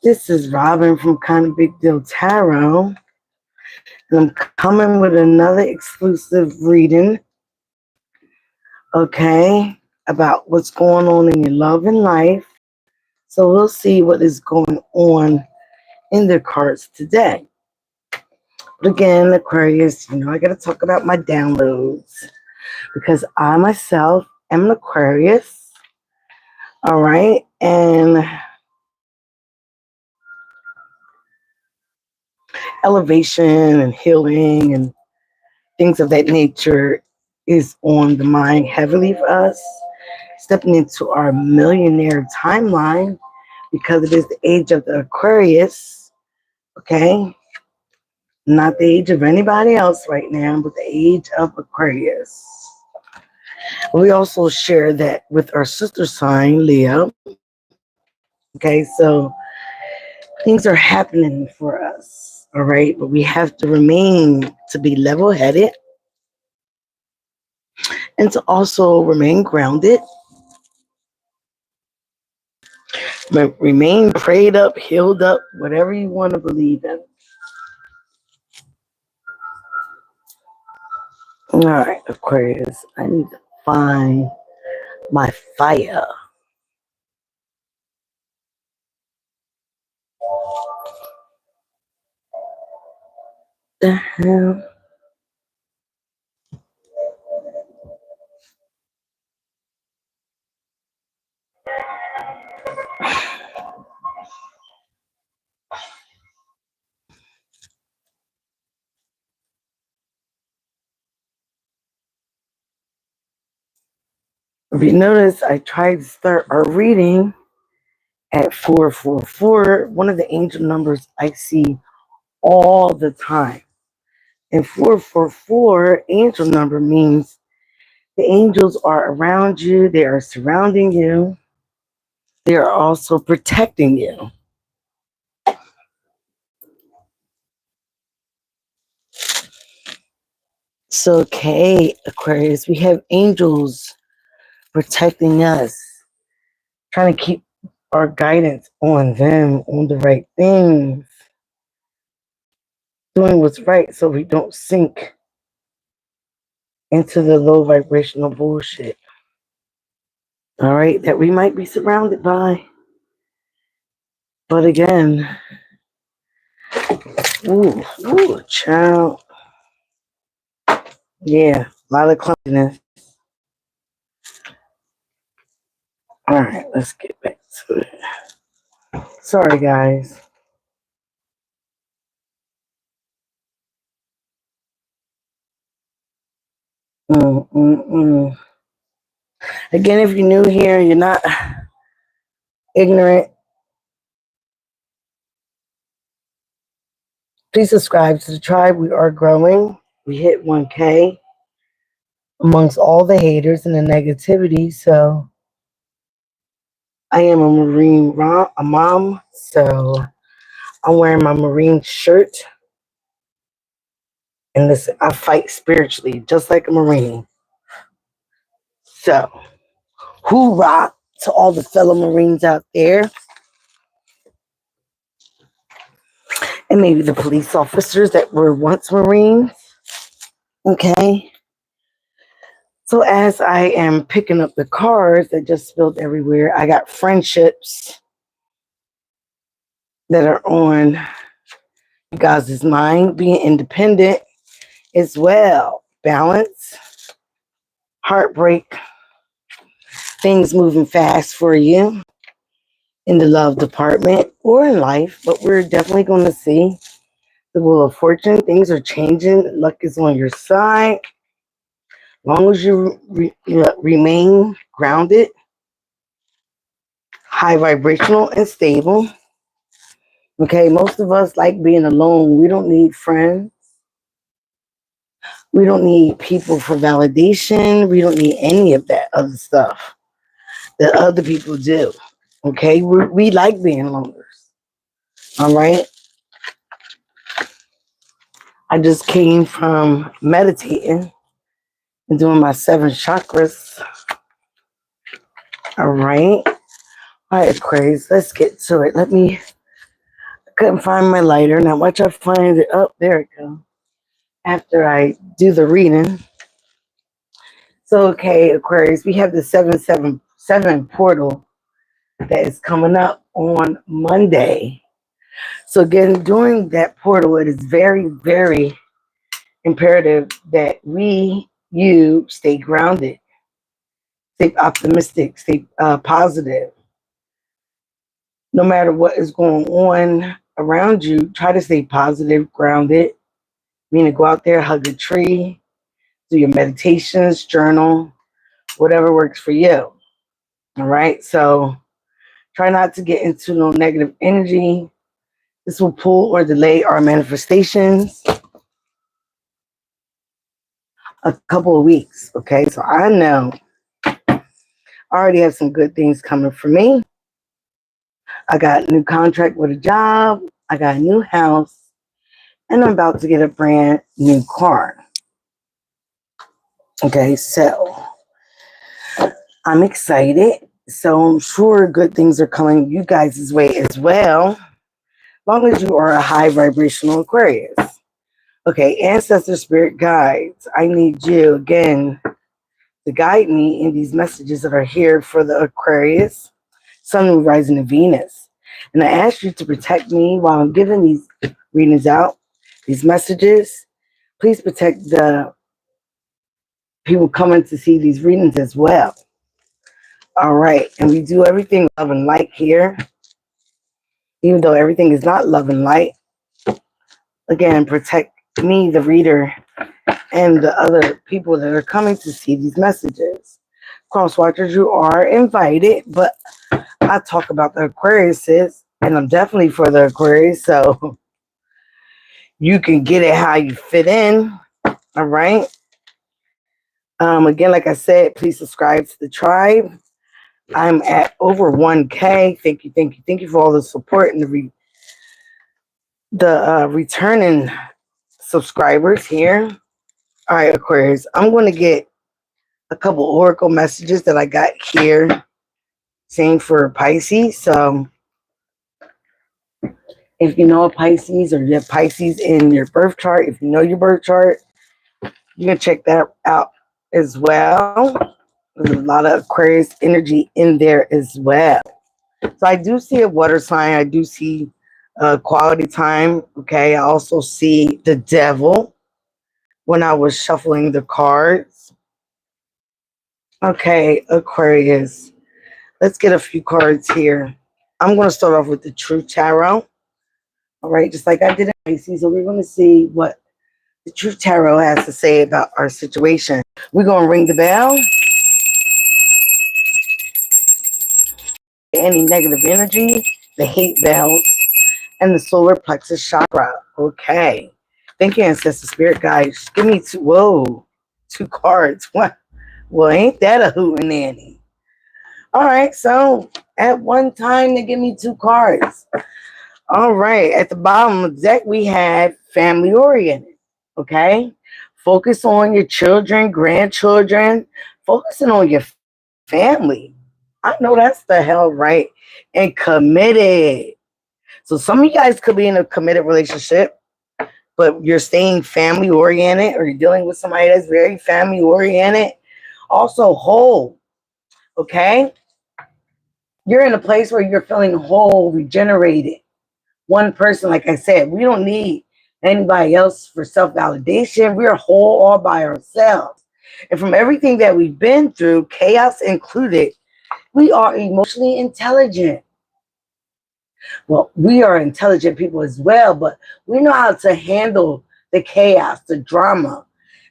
This is Robin from Kind of Big Deal Tarot, and I'm coming with another exclusive reading, okay, about what's going on in your love and life. So we'll see what is going on in the cards today. But again, Aquarius, I got to talk about my downloads because I myself am an Aquarius, all right, and elevation and healing and things of that nature is on the mind heavily for us, stepping into our millionaire timeline because it is the age of the Aquarius, okay? Not the age of anybody else right now, but the age of Aquarius. We also share that with our sister sign, Leo, okay? So things are happening for us, all right? But we have to remain to be level-headed and to also remain grounded, remain prayed up, healed up, whatever you want to believe in. All right, Aquarius, I need to find my fire. The hell? If you notice, I tried to start our reading at 444, one of the angel numbers I see all the time. And 444 angel number means the angels are around you, they are surrounding you, they are also protecting you. So, okay, Aquarius, we have angels protecting us, trying to keep our guidance on them, on the right things, doing what's right so we don't sink into the low vibrational bullshit. All right, that we might be surrounded by. But again, child. Yeah, a lot of clumsiness. All right, let's get back to it. Sorry, guys. Again, if you're new here, you're not ignorant, please subscribe to the tribe. We are growing. We hit 1K amongst all the haters and the negativity. So I am a Marine a mom. So I'm wearing my Marine shirt. And listen, I fight spiritually just like a Marine. So, hoorah to all the fellow Marines out there. And maybe the police officers that were once Marines. Okay. So as I am picking up the cards that just spilled everywhere, I got friendships that are on you guys' mind, being independent as well. Balance, heartbreak, things moving fast for you in the love department or in life, but we're definitely going to see the Wheel of Fortune. Things are changing. Luck is on your side. As long as you remain grounded, high vibrational, and stable. Okay, most of us like being alone. We don't need friends. We don't need people for validation. We don't need any of that other stuff that other people do. Okay, we like being loners. All right. I just came from meditating and doing my 7 chakras. All right. All right, Aquarius, let's get to it. Let me Couldn't find my lighter. Not much I find it. Oh, there it goes. After I do the reading. So, okay, Aquarius, we have the 777 portal that is coming up on Monday. So, again, during that portal, it is very, very imperative that you stay grounded, stay optimistic, stay positive. No matter what is going on around you, try to stay positive, grounded, meaning go out there, hug a tree, do your meditations, journal, whatever works for you. All right. So try not to get into no negative energy. This will pull or delay our manifestations a couple of weeks. Okay. So I know I already have some good things coming for me. I got a new contract with a job. I got a new house. And I'm about to get a brand new car. Okay. So I'm excited. So I'm sure good things are coming you guys' way as well. As long as you are a high vibrational Aquarius. Okay, ancestor spirit guides. I need you again to guide me in these messages that are here for the Aquarius, Sun, Moon, Rising, and Venus. And I ask you to protect me while I'm giving these readings out, these messages. Please protect the people coming to see these readings as well. All right, and we do everything love and light here, even though everything is not love and light. Again, protect me, the reader, and the other people that are coming to see these messages. Cross watchers, you are invited, but I talk about the Aquariuses, and I'm definitely for the Aquarius, so you can get it how you fit in. All right. Again, like I said, please subscribe to the tribe. I'm at over 1K. Thank you, thank you, thank you for all the support and the returning subscribers here. All right, Aquarius, I'm going to get a couple oracle messages that I got here. Same for Pisces. So if you know a Pisces or you have Pisces in your birth chart, if you know your birth chart, you can check that out as well. There's a lot of Aquarius energy in there as well. So I do see a water sign. I do see quality time. Okay. I also see the devil when I was shuffling the cards. Okay, Aquarius. Let's get a few cards here. I'm going to start off with the True Tarot. All right, just like I did in Pisces. So we're going to see what the True Tarot has to say about our situation. We're going to ring the bell. Any negative energy, the hate bells, and the solar plexus chakra. Okay. Thank you, Ancestor Spirit Guides. Give me two cards. What? Well, ain't that a hootenanny? All right, so at one time they give me two cards. All right, at the bottom of the deck we have family oriented. Okay, focus on your children, grandchildren, focusing on your family. I know that's the hell right. And committed. So some of you guys could be in a committed relationship, but you're staying family oriented, or you're dealing with somebody that's very family oriented. Also whole. Okay, you're in a place where you're feeling whole, regenerated. One person, like I said, we don't need anybody else for self-validation. We're whole all by ourselves. And from everything that we've been through, chaos included, we are emotionally intelligent. Well, we are intelligent people as well, but we know how to handle the chaos, the drama,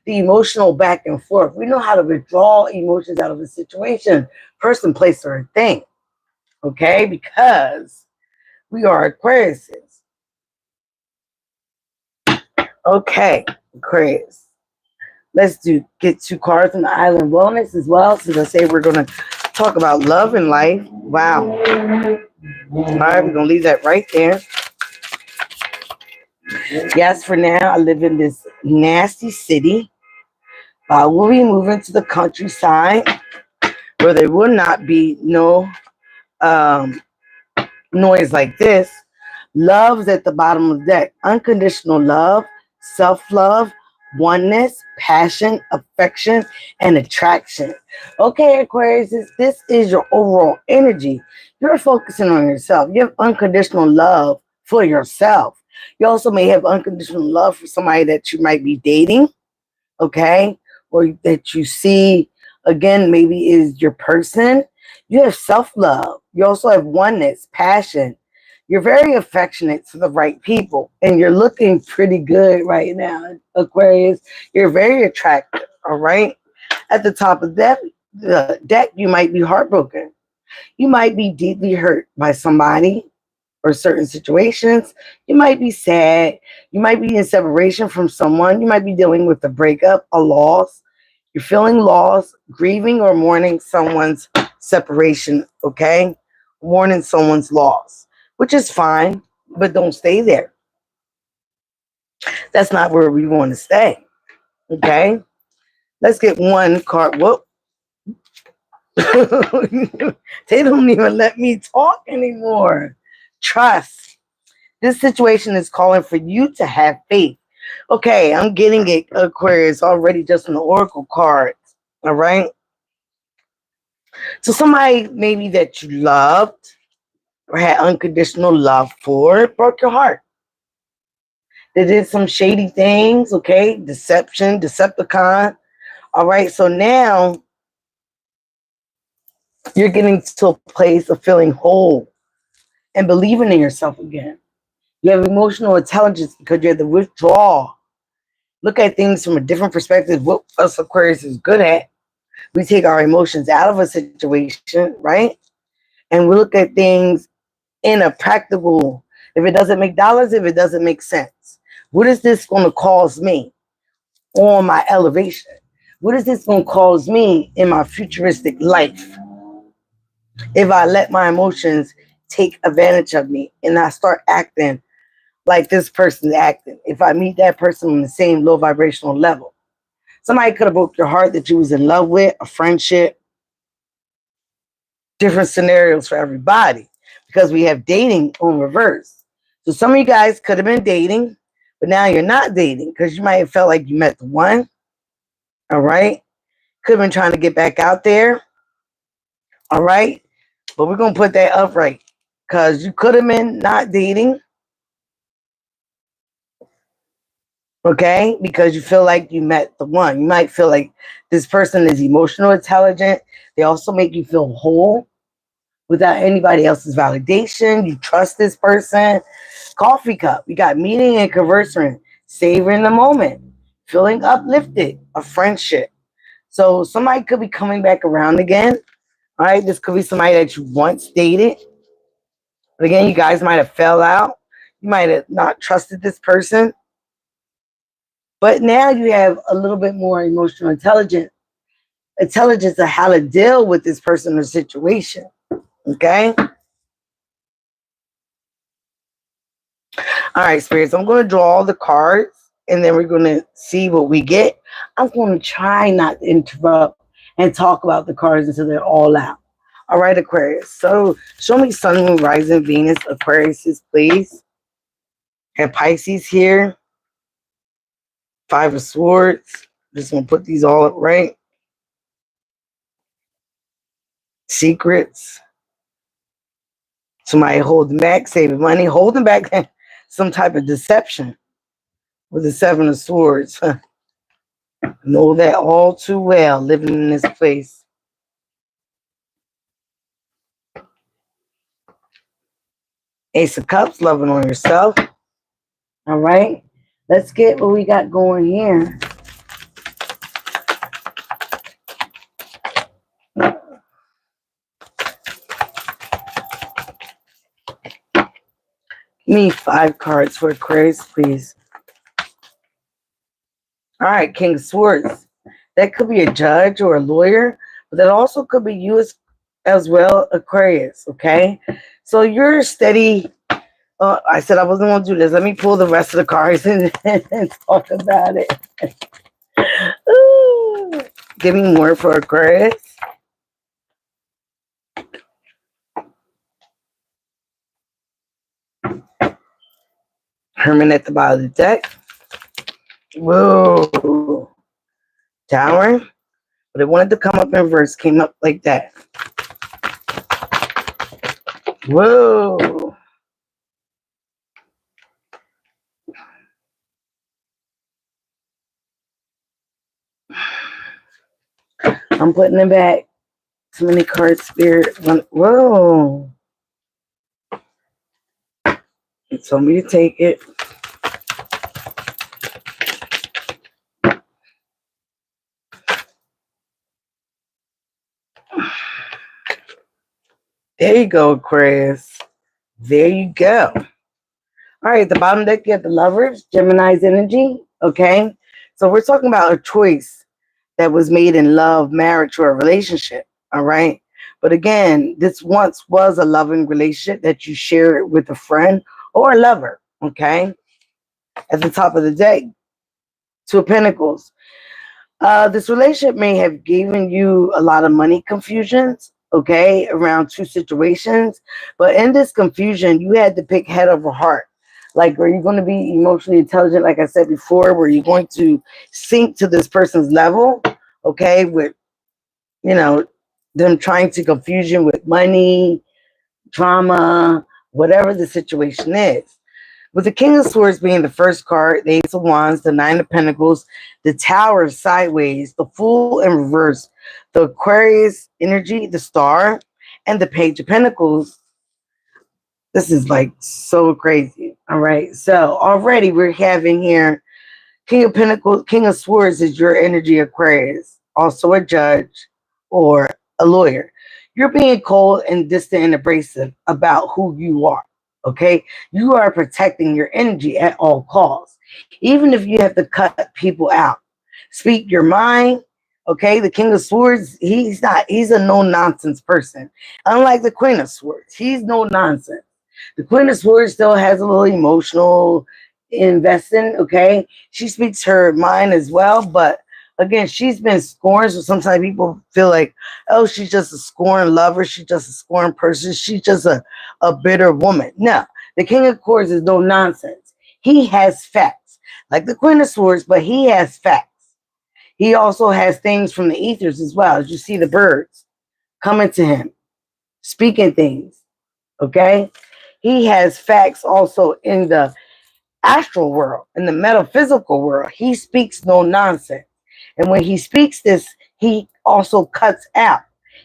the emotional back and forth. We know how to withdraw emotions out of a situation, person, place, or thing. Okay? Because we are Aquariuses. Okay, Aquarius. Let's get two cards on the Island Wellness as well. Since I say we're going to talk about love and life. Wow. All right, we're going to leave that right there. Yes, for now, I live in this nasty city. We'll be moving to the countryside where there will not be no noise like this. Love's at the bottom of the deck. Unconditional love, self-love, oneness, passion, affection, and attraction. Okay, Aquarius, this is your overall energy. You're focusing on yourself. You have unconditional love for yourself. You also may have unconditional love for somebody that you might be dating, okay? Or that you see, again, maybe is your person. You have self-love. You also have oneness, passion. You're very affectionate to the right people, and you're looking pretty good right now, Aquarius. You're very attractive, all right? At the top of the deck, you might be heartbroken. You might be deeply hurt by somebody or certain situations. You might be sad. You might be in separation from someone. You might be dealing with a breakup, a loss. You're feeling lost, grieving, or mourning someone's separation, okay? Mourning someone's loss, which is fine, but don't stay there. That's not where we want to stay, okay? Let's get one card. Whoop. They don't even let me talk anymore. Trust. This situation is calling for you to have faith. Okay, I'm getting it, Aquarius, already just on the Oracle cards. All right. So somebody maybe that you loved or had unconditional love for broke your heart. They did some shady things, okay? Deception, Decepticon. All right. So now you're getting to a place of feeling whole and believing in yourself again. You have emotional intelligence because you have the withdrawal. Look at things from a different perspective. What us Aquarius is good at. We take our emotions out of a situation, right? And we look at things in a practical, if it doesn't make dollars, if it doesn't make sense. What is this going to cause me on my elevation? What is this going to cause me in my futuristic life if I let my emotions take advantage of me and I start acting like this person's acting? If I meet that person on the same low vibrational level, somebody could have broke your heart that you was in love with, a friendship, different scenarios for everybody because we have dating on reverse. So some of you guys could have been dating, but now you're not dating because you might have felt like you met the one. All right. Could have been trying to get back out there. All right. But we're going to put that upright because you could have been not dating. Okay. Because you feel like you met the one. You might feel like this person is emotional intelligent. They also make you feel whole without anybody else's validation. You trust this person. Coffee cup. You got meeting and conversing, savoring the moment, feeling uplifted, a friendship. So somebody could be coming back around again. All right. This could be somebody that you once dated. But again, you guys might have fell out. You might have not trusted this person. But now you have a little bit more emotional intelligence of how to deal with this person or situation. Okay. All right, spirits, I'm going to draw all the cards and then we're going to see what we get. I'm going to try not to interrupt and talk about the cards until they're all out. All right, Aquarius. So show me Sun, Moon, Rising, Venus, Aquarius, please. And Pisces here. Five of Swords. Just going to put these all up right. Secrets. Somebody holding back, saving money, holding back some type of deception with the Seven of Swords. Know that all too well, living in this place. Ace of Cups, loving on yourself. All right. Let's get what we got going here. Give me 5 cards for Aquarius, please. All right, King of Swords. That could be a judge or a lawyer, but that also could be you as well, Aquarius, okay? So you're steady. I said I wasn't going to do this. Let me pull the rest of the cards and talk about it. Ooh. Give me more for Aquarius. Herman at the bottom of the deck. Whoa. Tower. But it wanted to come up in reverse. Came up like that. Whoa. I'm putting it back. So many cards, Spirit. Whoa. It told me to take it. There you go, Aquarius. There you go. All right, the bottom deck, you have the Lovers, Gemini's energy. Okay. So we're talking about a choice that was made in love, marriage, or a relationship. All right. But again, this once was a loving relationship that you shared with a friend or a lover. Okay. At the top of the deck, Two of Pentacles. This relationship may have given you a lot of money confusions, okay, around two situations. But in this confusion, you had to pick head over heart. Like, are you going to be emotionally intelligent, like I said before? Were you going to sink to this person's level, okay, with, you know, them trying to confuse you with money, drama, whatever the situation is? With the King of Swords being the first card, the Ace of Wands, the Nine of Pentacles, the Tower sideways, the Fool in reverse, the Aquarius energy, the Star, and the Page of Pentacles. This is like so crazy. All right. So already we're having here King of Pentacles, King of Swords is your energy, Aquarius, also a judge or a lawyer. You're being cold and distant and abrasive about who you are. Okay, you are protecting your energy at all costs, even if you have to cut people out. Speak your mind. Okay, the King of Swords, he's a no nonsense person. Unlike the Queen of Swords, he's no nonsense. The Queen of Swords still has a little emotional investing, okay? She speaks her mind as well, but again, she's been scorned. So sometimes people feel like, oh, she's just a scorned lover. She's just a scorned person. She's just a bitter woman. No, the King of Swords is no nonsense. He has facts, like the Queen of Swords, but he has facts. He also has things from the ethers as well. As you see the birds coming to him, speaking things, okay? He has facts also in the astral world, in the metaphysical world. He speaks no nonsense. And when he speaks this, he also cuts out.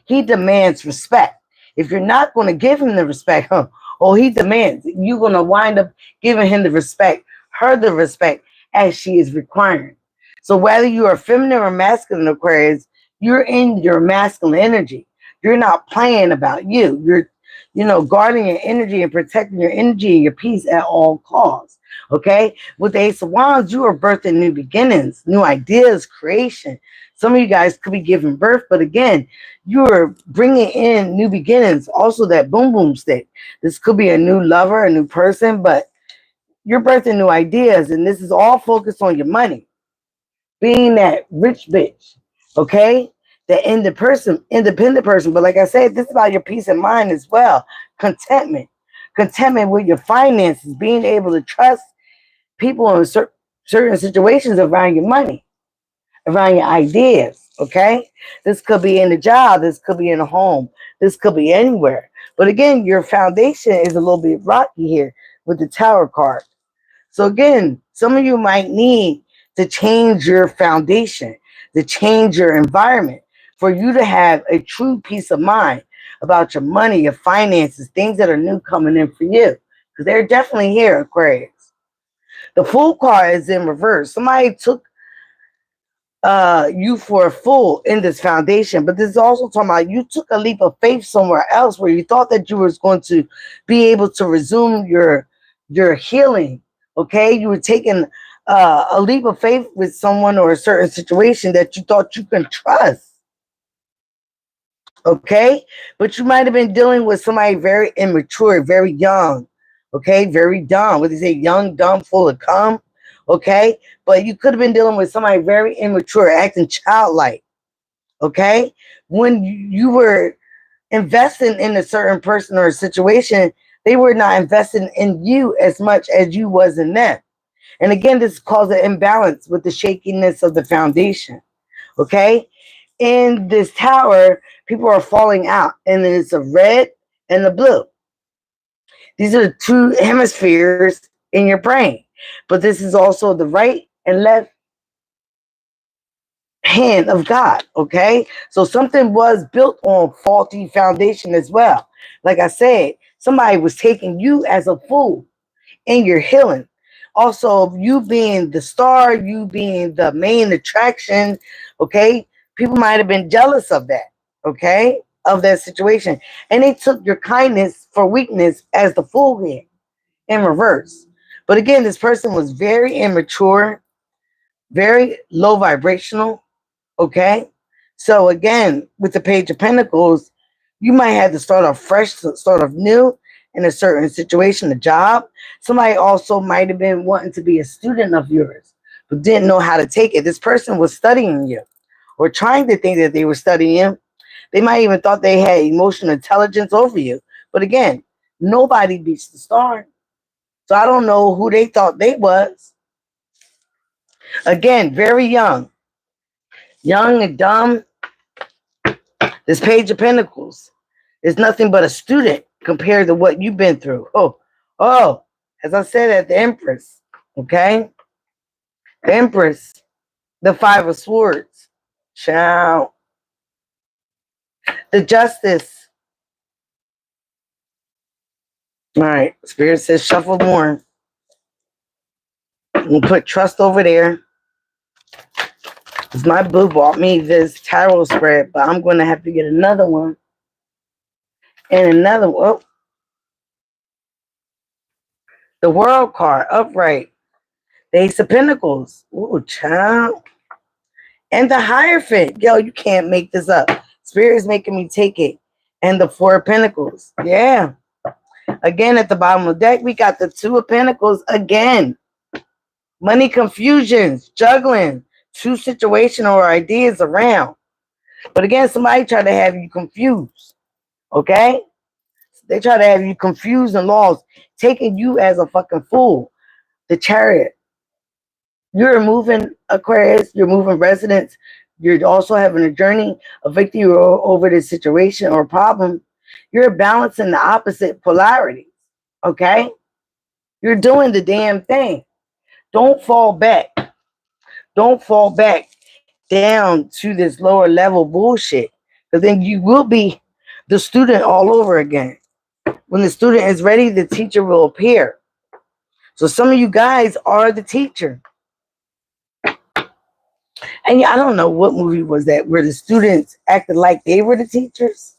He demands respect. If you're not going to give him the respect, he demands, you're going to wind up giving him the respect, her the respect, as she is requiring. So whether you are feminine or masculine, Aquarius, you're in your masculine energy. You're not playing about you. You're, guarding your energy and protecting your energy and your peace at all costs. Okay, with the Ace of Wands, you are birthing new beginnings, new ideas, creation. Some of you guys could be giving birth, but again, you are bringing in new beginnings. Also, that boom boom stick. This could be a new lover, a new person, but you're birthing new ideas, and this is all focused on your money, being that rich bitch. Okay, the independent person. But like I said, this is about your peace of mind as well. Contentment with your finances, being able to trust people in certain situations around your money, around your ideas. Okay, this could be in the job, this could be in a home, this could be anywhere. But again, your foundation is a little bit rocky here with the Tower card. So again, some of you might need to change your foundation, to change your environment for you to have a true peace of mind about your money, your finances, things that are new coming in for you. Because they're definitely here, Aquarius. The Fool card is in reverse. Somebody took you for a fool in this foundation, but this is also talking about you took a leap of faith somewhere else where you thought that you was going to be able to resume your healing. Okay, you were taking a leap of faith with someone or a certain situation that you thought you can trust. Okay, but you might have been dealing with somebody very immature, very young. Okay, very dumb. What they say, young, dumb, full of cum. Okay, but you could have been dealing with somebody very immature, acting childlike. Okay, when you were investing in a certain person or a situation, They were not investing in you as much as you was in them. And again, this causes an imbalance with the shakiness of the foundation. Okay? In this tower, people are falling out, and it's a red and a blue. These are the two hemispheres in your brain. But this is also the right and left hand of God. Okay? So something was built on faulty foundation as well. Like I said, somebody was taking you as a fool in your healing. Also, you being the star, you being the main attraction, okay? People might have been jealous of that, okay? Of that situation. And they took your kindness for weakness as the fool here in reverse. But again, this person was very immature, very low vibrational, okay? So again, with the Page of Pentacles, you might have to start off fresh, start off new in a certain situation, a job. Somebody also might have been wanting to be a student of yours, but didn't know how to take it. This person was studying you or trying to think that they were studying you. They might even thought they had emotional intelligence over you. But again, nobody beats the star. So I don't know who they thought they was. Again, very young. Young and dumb. This Page of Pentacles is nothing but a student compared to what you've been through. Oh, as I said at the Empress, okay? The Empress, the Five of Swords, ciao. The Justice. All right, Spirit says shuffle more. We'll put trust over there. Because my boo bought me this tarot spread, but I'm going to have to get another one. And another one. Oh, the World card, upright. The Ace of Pentacles. Ooh, child. And the Hierophant. Yo, you can't make this up. Spirit is making me take it. And the Four of Pentacles. Yeah. Again, at the bottom of the deck, we got the Two of Pentacles again. Money confusions, juggling, two situations or ideas around. But again, somebody tried to have you confused. Okay? They try to have you confused and lost, taking you as a fucking fool. The Chariot. You're moving Aquarius, you're moving residents. You're also having a journey, a victory over this situation or problem. You're balancing the opposite polarities. Okay? You're doing the damn thing. Don't fall back. Don't fall back down to this lower level bullshit. Because then you will be the student all over again. When the student is ready, the teacher will appear. So some of you guys are the teacher. And yeah, I don't know what movie was that where the students acted like they were the teachers.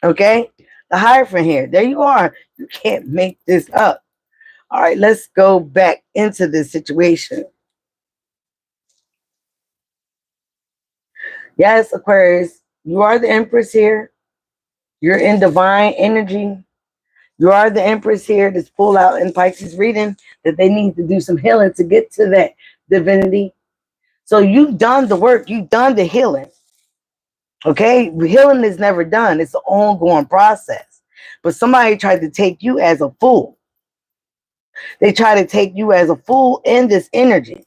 Okay? The Hierophant here. There you are. You can't make this up. All right, let's go back into this situation. Yes, Aquarius, you are the Empress here. You're in divine energy. You are the Empress here that's pulled out in Pisces reading that they need to do some healing to get to that divinity. So you've done the work. You've done the healing. Okay? Healing is never done. It's an ongoing process. But somebody tried to take you as a fool. They try to take you as a fool in this energy.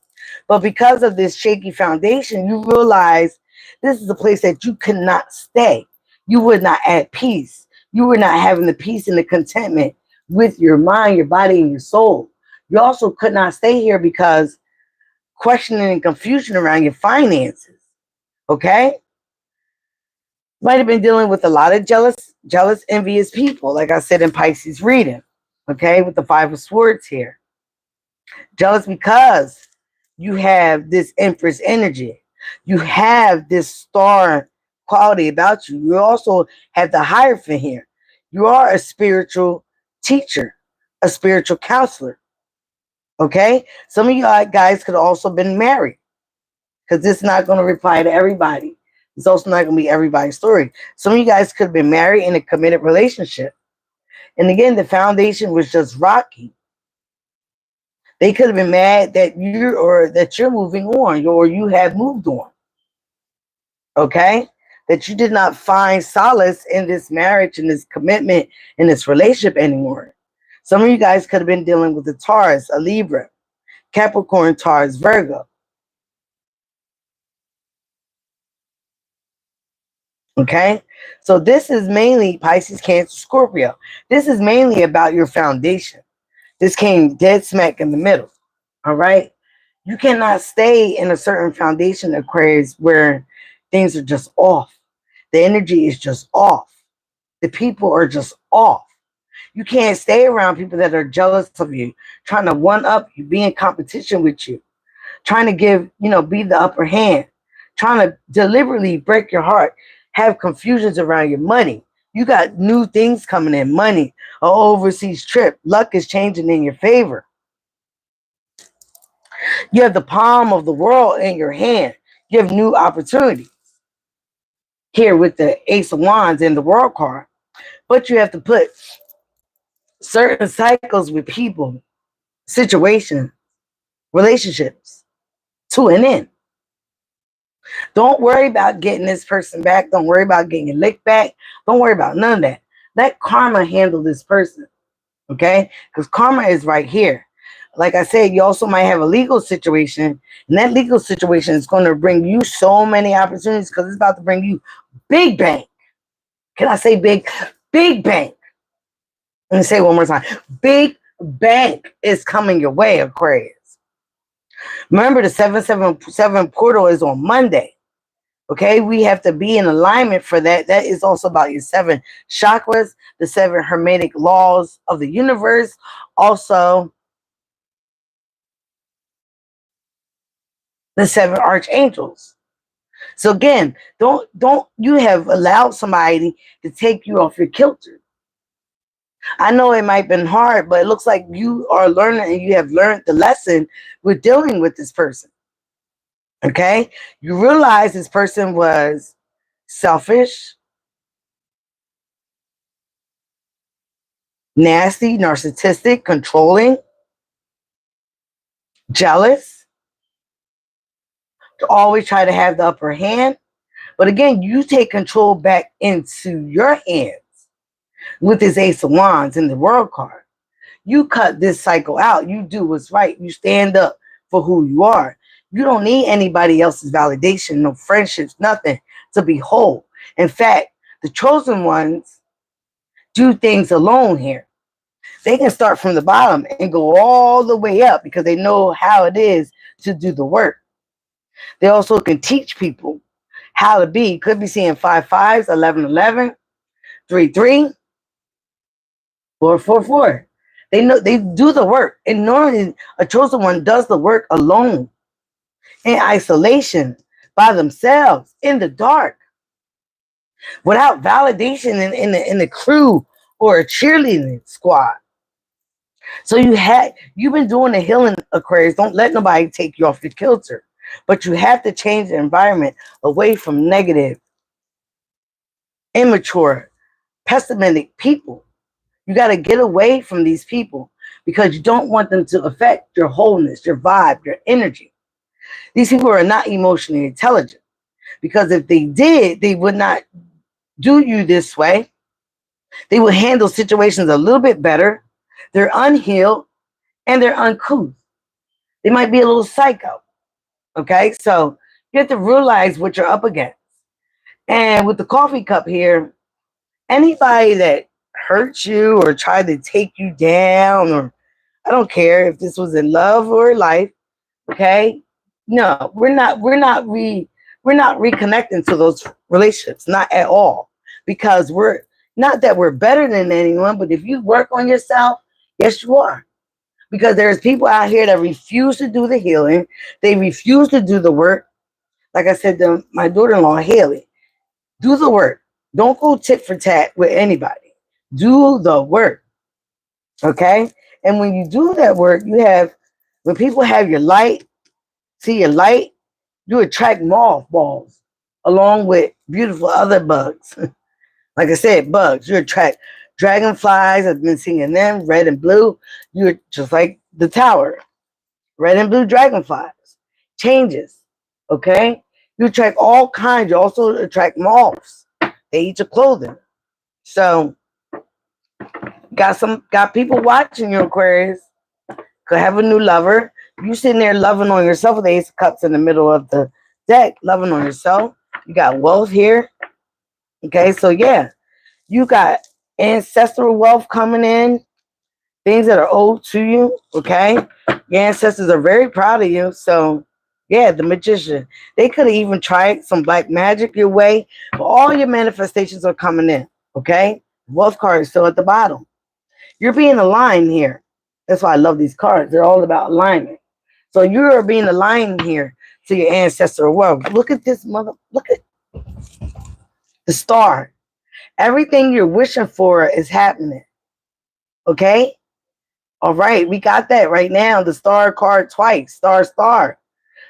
But because of this shaky foundation, you realize this is a place that you cannot stay. You were not at peace. You were not having the peace and the contentment with your mind, your body, and your soul. You also could not stay here because questioning and confusion around your finances. Okay? Might have been dealing with a lot of jealous, envious people, like I said in Pisces reading. Okay, with the Five of Swords here. Jealous because you have this Empress energy. You have this star quality about you. You also have the Hierophant here. You are a spiritual teacher, a spiritual counselor. Okay? Some of you guys could have also been married because this is not going to reply to everybody. It's also not going to be everybody's story. Some of you guys could have been married in a committed relationship. And again, the foundation was just rocky. They could have been mad that you're moving on or you have moved on. Okay? that you did not find solace in this marriage, in this commitment, in this relationship anymore. Some of you guys could have been dealing with a Taurus, a Libra, Capricorn, Taurus, Virgo. Okay? So this is mainly Pisces, Cancer, Scorpio. This is mainly about your foundation. This came dead smack in the middle. All right? You cannot stay in a certain foundation, Aquarius, where things are just off. The energy is just off. The people are just off. You can't stay around people that are jealous of you, trying to one up you, be in competition with you, trying to give, be the upper hand, trying to deliberately break your heart, have confusions around your money. You got new things coming in, money, an overseas trip. Luck is changing in your favor. You have the palm of the world in your hand. You have new opportunities here with the Ace of Wands and the World card. But you have to put certain cycles with people, situations, relationships to an end. Don't worry about getting this person back. Don't worry about getting your lick back. Don't worry about none of that. Let karma handle this person, okay? Because karma is right here. Like I said, you also might have a legal situation, and that legal situation is going to bring you so many opportunities because it's about to bring you big bank. Can I say big? Big bank. Let me say it one more time. Big bank is coming your way, Aquarius. Remember, the 777 portal is on Monday. Okay, we have to be in alignment for that. That is also about your 7 chakras, the 7 hermetic laws of the universe. Also, the 7 archangels. So again, don't you have allowed somebody to take you off your kilter. I know it might have been hard, but it looks like you are learning and you have learned the lesson with dealing with this person. Okay? You realize this person was selfish, nasty, narcissistic, controlling, jealous, to always try to have the upper hand. But again, you take control back into your hands with this Ace of Wands and the World card. You cut this cycle out. You do what's right. You stand up for who you are. You don't need anybody else's validation, no friendships, nothing to be whole. In fact, the chosen ones do things alone here. They can start from the bottom and go all the way up because they know how it is to do the work. They also can teach people how to be. Could be seeing 5 5s, 11 11, 3 3, 4 4 4. They know they do the work. And normally a chosen one does the work alone, in isolation, by themselves, in the dark, without validation in the crew or a cheerleading squad. So you've been doing the healing, Aquarius. Don't let nobody take you off your kilter. But you have to change the environment away from negative, immature, pessimistic people. You got to get away from these people because you don't want them to affect your wholeness, your vibe, your energy. These people are not emotionally intelligent because if they did, they would not do you this way. They would handle situations a little bit better. They're unhealed and they're uncouth. They might be a little psycho. Okay, so you have to realize what you're up against. And with the coffee cup here, anybody that hurt you or tried to take you down, or I don't care if this was in love or life, okay? No, we're not reconnecting to those relationships, not at all. Because we're not that we're better than anyone, but if you work on yourself, yes, you are. Because there's people out here that refuse to do the healing. They refuse to do the work. Like I said to my daughter-in-law, Haley, do the work. Don't go tit for tat with anybody. Do the work. Okay? And when you do that work, when people have your light, see your light, you attract mothballs along with beautiful other bugs. Like I said, bugs. You attract dragonflies. I've been seeing them, red and blue. You're just like the tower. Red and blue dragonflies. Changes. Okay? You attract all kinds. You also attract moths. They eat your clothing. So got people watching you, Aquarius. Could have a new lover. You sitting there loving on yourself with the Ace of Cups in the middle of the deck, loving on yourself. You got wealth here. Okay, so yeah, you got ancestral wealth coming in, things that are owed to you. Okay, your ancestors are very proud of you. So yeah, the magician. They could have even tried some black magic your way, but all your manifestations are coming in. Okay, wealth card is still at the bottom. You're being aligned here. That's why I love these cards. They're all about alignment. So you're being aligned here to your ancestral wealth. Look at this look at the star. Everything you're wishing for is happening. Okay? All right, we got that right now. The star card twice. Star, star.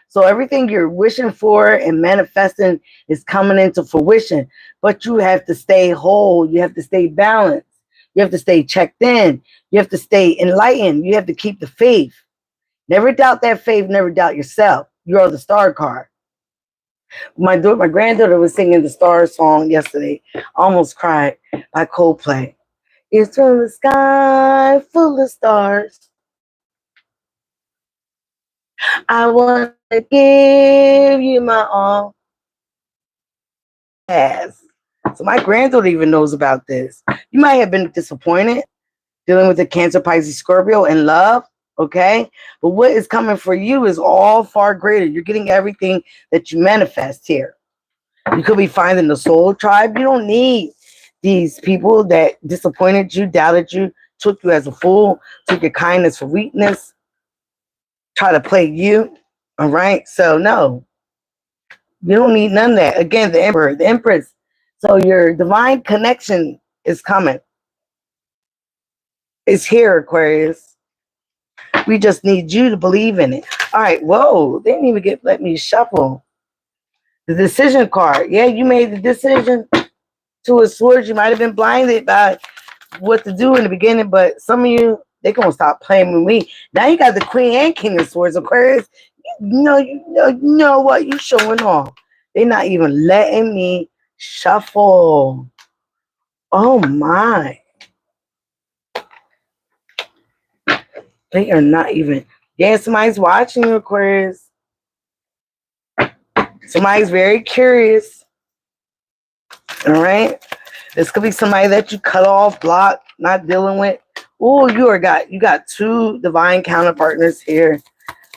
So everything you're wishing for and manifesting is coming into fruition. But you have to stay whole. You have to stay balanced. You have to stay checked in. You have to stay enlightened. You have to keep the faith. Never doubt that faith. Never doubt yourself. You're the star card. My granddaughter was singing the star song yesterday. I almost cried by Coldplay. It's from the sky full of stars. I want to give you my all. Yes. So my granddaughter even knows about this. You might have been disappointed dealing with the Cancer, Pisces, Scorpio in love. Okay. But what is coming for you is all far greater. You're getting everything that you manifest here. You could be finding the soul tribe. You don't need these people that disappointed you, doubted you, took you as a fool, took your kindness for weakness, try to play you. All right. So no, you don't need none of that. Again, the Emperor, the Empress. So your divine connection is coming. It's here, Aquarius. We just need you to believe in it. All right. Whoa. They didn't even let me shuffle. The decision card. Yeah, you made the decision. Two of Swords. You might have been blinded by what to do in the beginning, but some of you, they're going to stop playing with me. Now you got the Queen and King of Swords, Aquarius. You know what? You showing off. They're not even letting me shuffle. Oh, my. They are not even. Yeah, somebody's watching you, Aquarius. Somebody's very curious. All right? This could be somebody that you cut off, block, not dealing with. Oh, you got two divine counterpartners here.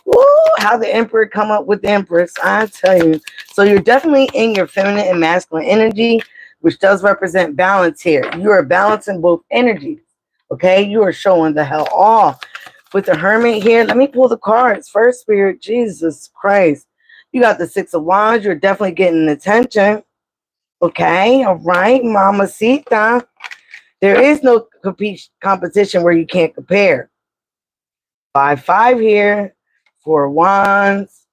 Ooh, how the Emperor come up with the Empress, I tell you. So you're definitely in your feminine and masculine energy, which does represent balance here. You are balancing both energies. Okay, you are showing the hell off. With the Hermit here, let me pull the cards. First Spirit, Jesus Christ. You got the Six of Wands. You're definitely getting attention. Okay, all right, Mamacita. There is no competition where you can't compare. 5-5 here. 4 of Wands.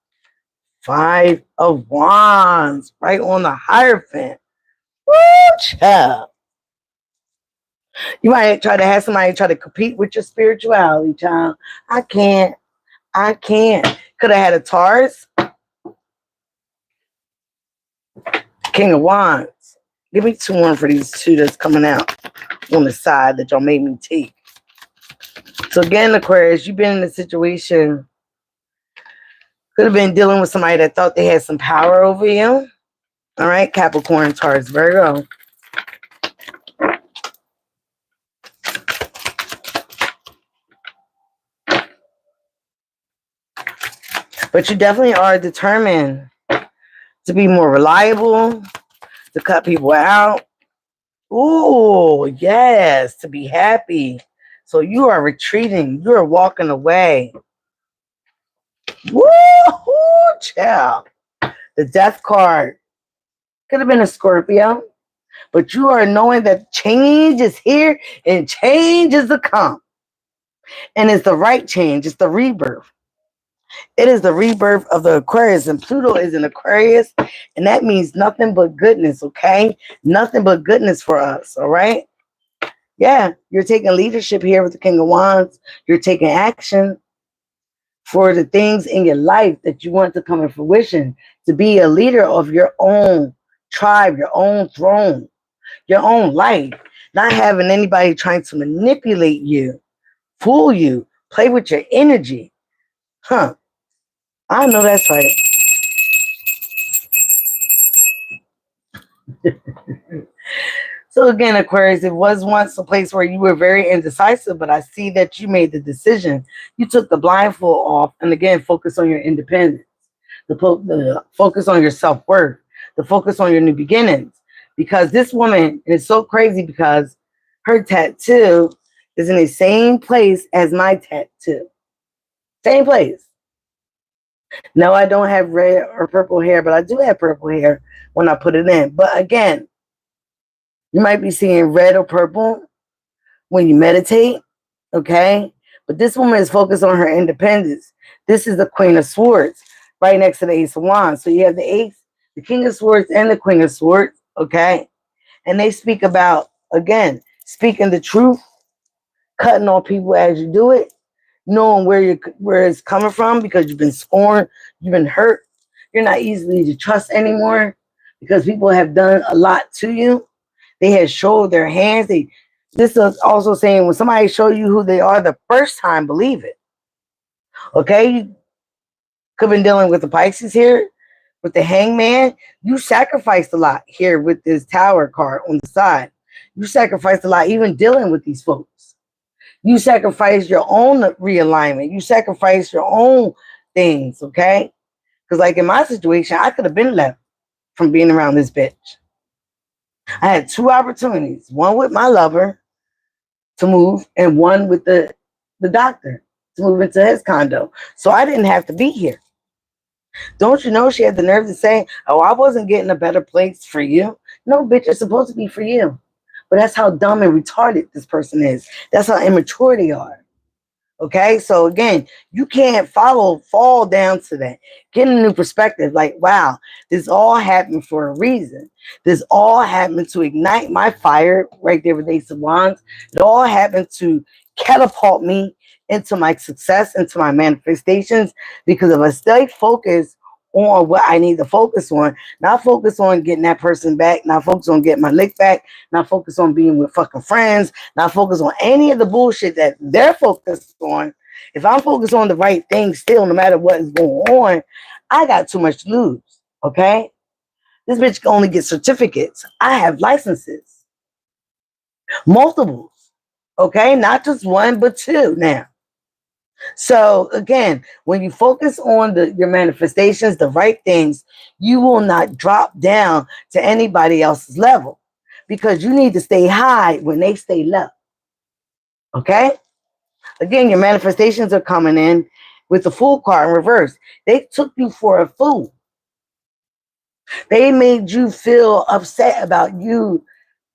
5 of Wands. Right on the Hierophant. Woo, child. You might try to have somebody try to compete with your spirituality, child. I can't. Could have had a Taurus. King of Wands. Give me 2 more for these 2 that's coming out on the side that y'all made me take. So again, Aquarius, you've been in a situation, could have been dealing with somebody that thought they had some power over you. All right, Capricorn, Taurus, Virgo. But you definitely are determined to be more reliable, to cut people out. Ooh, yes, to be happy. So you are retreating. You are walking away. Woo, child. The Death card. Could have been a Scorpio. But you are knowing that change is here and change is to come. And it's the right change. It's the rebirth. It is the rebirth of the Aquarius. And Pluto is an Aquarius. And that means nothing but goodness, okay? Nothing but goodness for us, all right? Yeah, you're taking leadership here with the King of Wands. You're taking action for the things in your life that you want to come in fruition. to be a leader of your own tribe, your own throne, your own life. Not having anybody trying to manipulate you, fool you, play with your energy. Huh. I know that's right. So again, Aquarius, it was once a place where you were very indecisive, but I see that you made the decision. You took the blindfold off, and again, focus on your independence, the focus on your self-worth, the focus on your new beginnings. Because this woman is so crazy because her tattoo is in the same place as my tattoo. Same place. No, I don't have red or purple hair, but I do have purple hair when I put it in. But again, you might be seeing red or purple when you meditate, okay? But this woman is focused on her independence. This is the Queen of Swords, right next to the Ace of Wands. So you have the Ace, the King of Swords, and the Queen of Swords, okay? And they speak about, again, speaking the truth, cutting off people as you do it, knowing where it's coming from because you've been scorned, you've been hurt. You're not easily to trust anymore because people have done a lot to you. They have showed their hands. This is also saying when somebody show you who they are the first time, believe it. Okay, you could have been dealing with the Pisces here, with the Hangman. You sacrificed a lot here with this Tower card on the side. You sacrificed a lot even dealing with these folks. You sacrificed your own realignment. You sacrificed your own things, okay? Because like in my situation, I could have been left from being around this bitch. I had two opportunities, one with my lover to move and one with the doctor to move into his condo. So I didn't have to be here. Don't you know she had the nerve to say, oh, I wasn't getting a better place for you. No, bitch, it's supposed to be for you. But that's how dumb and retarded this person is. That's how immature they are. Okay, so again, you can't fall down to that. Get a new perspective. Like, wow, this all happened for a reason. This all happened to ignite my fire right there with Ace of Wands. It all happened to catapult me into my success, into my manifestations, because if I stay focused on what I need to focus on, not focus on getting that person back, not focus on getting my lick back, not focus on being with fucking friends, not focus on any of the bullshit that they're focused on. If I'm focused on the right thing still, no matter what is going on, I got too much to lose. Okay? This bitch can only get certificates. I have licenses. Multiples. Okay? Not just one, but two now. So again, when you focus on your manifestations, the right things, you will not drop down to anybody else's level because you need to stay high when they stay low. Okay? Again, your manifestations are coming in with the Fool card in reverse. They took you for a fool. They made you feel upset about you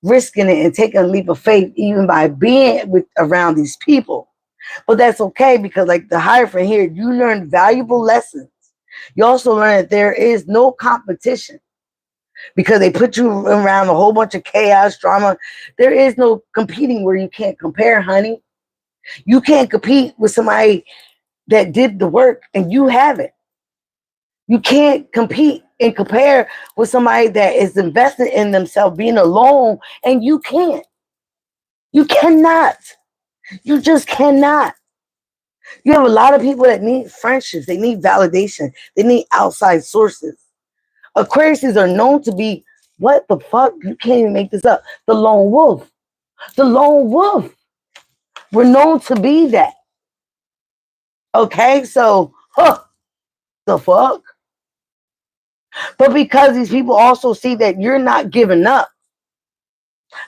risking it and taking a leap of faith even by being around these people. But that's okay because like the Hierophant here, you learn valuable lessons. You also learn that there is no competition because they put you around a whole bunch of chaos, drama. There is no competing where you can't compare, honey. You can't compete with somebody that did the work and you haven't. You can't compete and compare with somebody that is invested in themselves being alone and you can't. You cannot. You just cannot. You have a lot of people that need friendships. They need validation. They need outside sources. Aquariuses are known to be, what the fuck? You can't even make this up. The lone wolf. The lone wolf. We're known to be that. Okay, so, the fuck? But because these people also see that you're not giving up.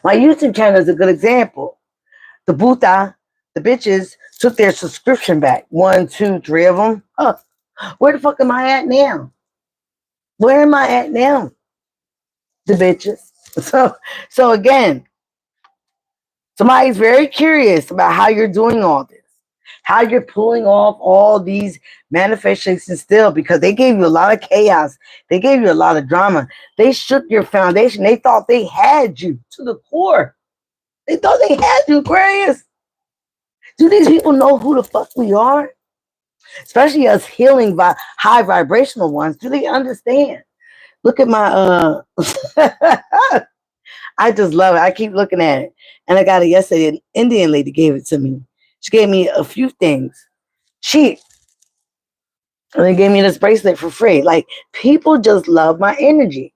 My YouTube channel is a good example. The Buddha, the bitches, took their subscription back. 1, 2, 3 of them. Where the fuck am I at now? Where am I at now? The bitches. So again, somebody's very curious about how you're doing all this, how you're pulling off all these manifestations still, because they gave you a lot of chaos. They gave you a lot of drama. They shook your foundation. They thought they had you to the core. They thought they had you, Aquarius. Do these people know who the fuck we are? especially us healing high vibrational ones. Do they understand? Look at my I just love it. I keep looking at it. And I got it yesterday. An Indian lady gave it to me. She gave me a few things cheap. And they gave me this bracelet for free. Like, people just love my energy.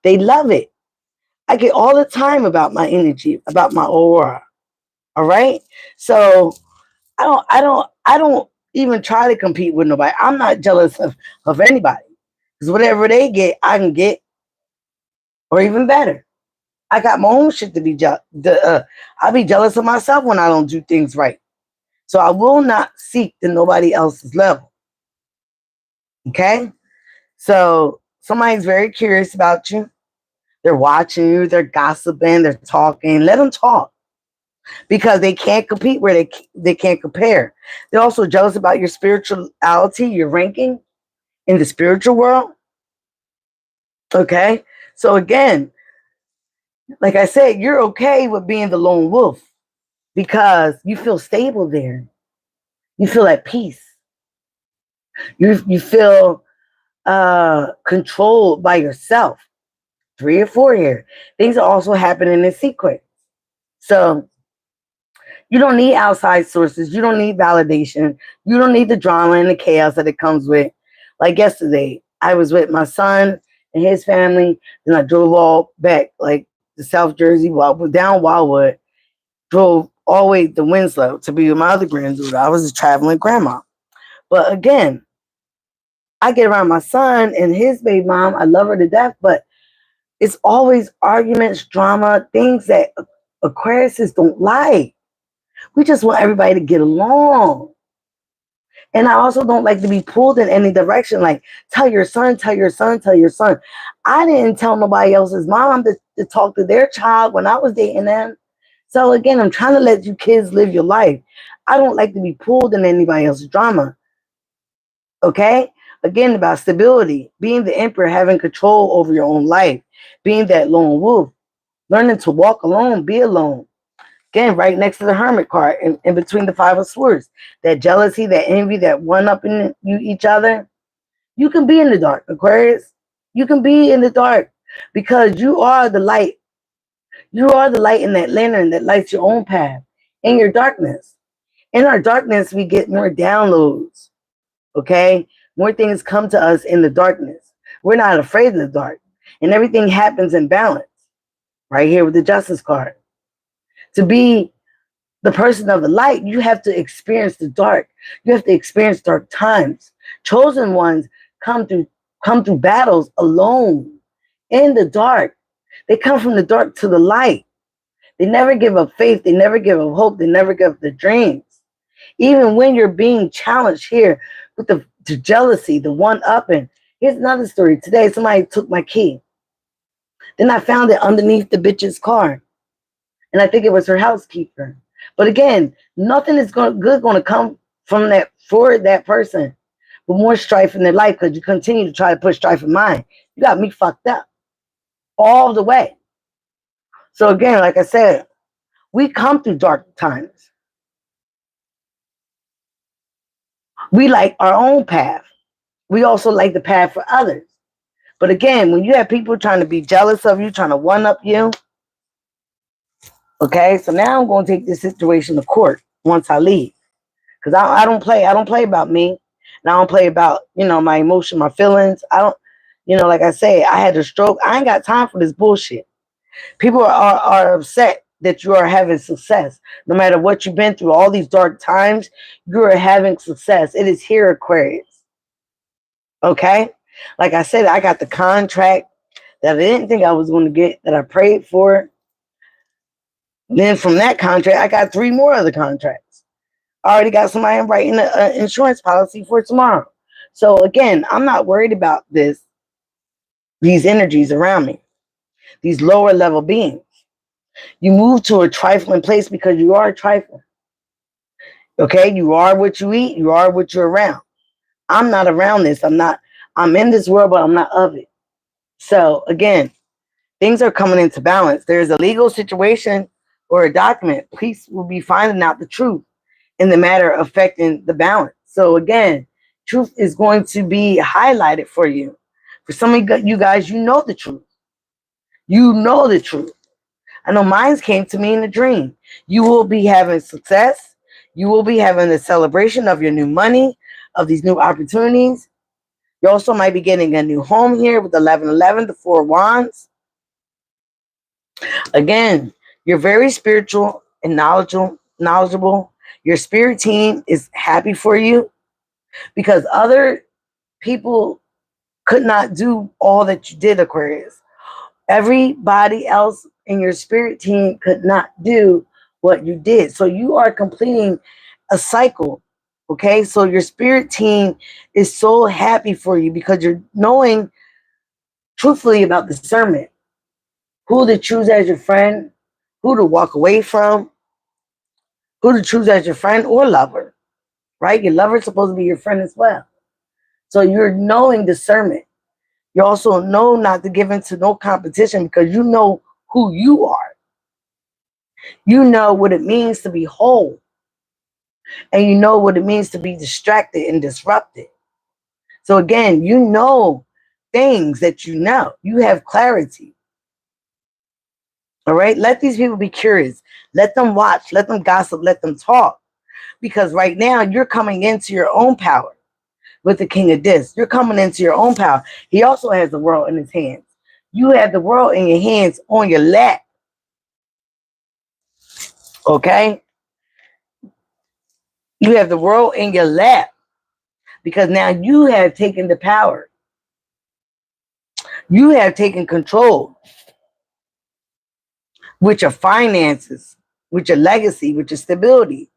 They love it. I get all the time about my energy, about my aura. All right. So I don't even try to compete with nobody. I'm not jealous of anybody. Because whatever they get, I can get, or even better. I got my own shit to be jealous. I'll be jealous of myself when I don't do things right. So I will not seek to nobody else's level. Okay? So somebody's very curious about you. They're watching you, they're gossiping, they're talking. Let them talk because they can't compete where they can't compare. They're also jealous about your spirituality, your ranking in the spiritual world. Okay? So again, like I said, you're okay with being the lone wolf because you feel stable there. You feel at peace. You feel controlled by yourself. 3 or 4 here. Things are also happening in sequence. So you don't need outside sources. You don't need validation. You don't need the drama and the chaos that it comes with. Like yesterday, I was with my son and his family. Then I drove all back, like to South Jersey, down Wildwood. Drove all the way to Winslow to be with my other granddaughter. I was a traveling grandma. But again, I get around my son and his baby mom. I love her to death, but it's always arguments, drama, things that Aquariuses don't like. We just want everybody to get along. And I also don't like to be pulled in any direction. Like, tell your son, tell your son, tell your son. I didn't tell nobody else's mom to talk to their child when I was dating them. So again, I'm trying to let you kids live your life. I don't like to be pulled in anybody else's drama. Okay? Again, about stability, being the emperor, having control over your own life, being that lone wolf, learning to walk alone, be alone. Again, right next to the hermit card, in between the five of swords, that jealousy, that envy, that one up in you each other. You can be in the dark, Aquarius. You can be in the dark because you are the light. You are the light in that lantern that lights your own path in your darkness. In our darkness, we get more downloads. Okay? More things come to us in the darkness. We're not afraid of the dark. And everything happens in balance. Right here with the justice card. To be the person of the light, you have to experience the dark. You have to experience dark times. Chosen ones come through battles alone in the dark. They come from the dark to the light. They never give up faith. They never give up hope. They never give up their dreams. Even when you're being challenged here with the jealousy, the one up. And here's another story. Today, somebody took my key. Then I found it underneath the bitch's car. And I think it was her housekeeper. But again, nothing is good going to come from that for that person. But more strife in their life because you continue to try to put strife in mine. You got me fucked up all the way. So again, like I said, we come through dark times. We like our own path. We also like the path for others. But again, when you have people trying to be jealous of you, trying to one up you, okay, so now I'm going to take this situation to court once I leave. Because I don't play. I don't play about me. And I don't play about, my emotion, my feelings. I don't, like I say, I had a stroke. I ain't got time for this bullshit. People are upset that you are having success. No matter what you've been through, all these dark times, you are having success. It is here, Aquarius. Okay? Like I said, I got the contract that I didn't think I was going to get, that I prayed for. Then from that contract, I got 3 more other contracts. I already got somebody writing an insurance policy for tomorrow. So again, I'm not worried about these energies around me, these lower level beings. You move to a trifling place because you are a trifling. Okay, you are what you eat, you are what you're around. I'm not around this. I'm in this world, but I'm not of it. So again, things are coming into balance. There's a legal situation or a document. Police will be finding out the truth in the matter affecting the balance. So again, truth is going to be highlighted for you. For some of you guys, you know the truth. You know the truth. I know mine came to me in a dream. You will be having success. You will be having a celebration of your new money, of these new opportunities. You also might be getting a new home here with 1111, the Four Wands. Again, you're very spiritual and knowledgeable. Your spirit team is happy for you because other people could not do all that you did, Aquarius. Everybody else in your spirit team could not do what you did. So you are completing a cycle. Okay, so your spirit team is so happy for you because you're knowing truthfully about discernment, who to choose as your friend, who to walk away from, who to choose as your friend or lover, right? Your lover is supposed to be your friend as well. So you're knowing discernment. You also know not to give into no competition because you know who you are. You know what it means to be whole. And you know what it means to be distracted and disrupted. So again, you know things that you know. You have clarity. All right? Let these people be curious. Let them watch. Let them gossip. Let them talk. Because right now, you're coming into your own power with the King of Discs. You're coming into your own power. He also has the world in his hands. You have the world in your hands on your lap. Okay? You have the world in your lap because now you have taken the power. You have taken control with your finances, with your legacy, with your stability.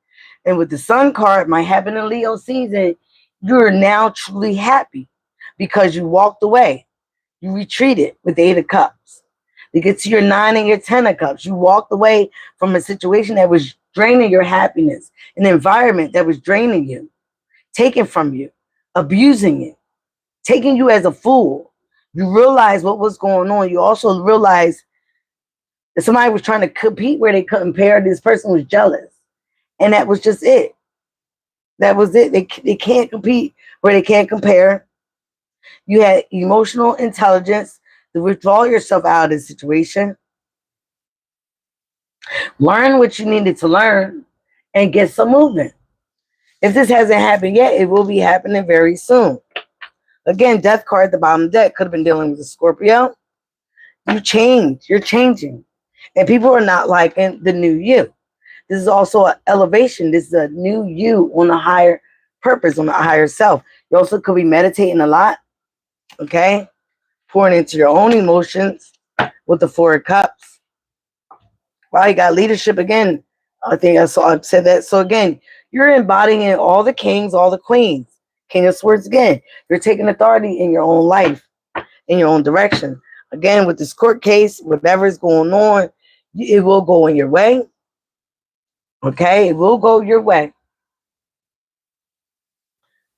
And with the Sun card, might happen in Leo season, you're now truly happy because you walked away. You retreated with the Eight of Cups. You get to your 9 and your 10 of Cups. You walked away from a situation that was draining your happiness, an environment that was draining you, taking from you, abusing you, taking you as a fool. You realize what was going on. You also realize that somebody was trying to compete where they couldn't compare. This person was jealous. And that was just it. That was it. They can't compete where they can't compare. You had emotional intelligence to withdraw yourself out of the situation. Learn what you needed to learn and get some movement. If this hasn't happened yet, it will be happening very soon. Again, death card at the bottom of the deck could have been dealing with a Scorpio. You change. You're changing. And people are not liking the new you. This is also an elevation. This is a new you on a higher purpose, on a higher self. You also could be meditating a lot. Okay? Pouring into your own emotions with the Four of Cups. Wow, you got leadership again. I think I said that. So again, you're embodying all the kings, all the queens. King of Swords again. You're taking authority in your own life, in your own direction. Again, with this court case, whatever is going on, it will go in your way. Okay? It will go your way.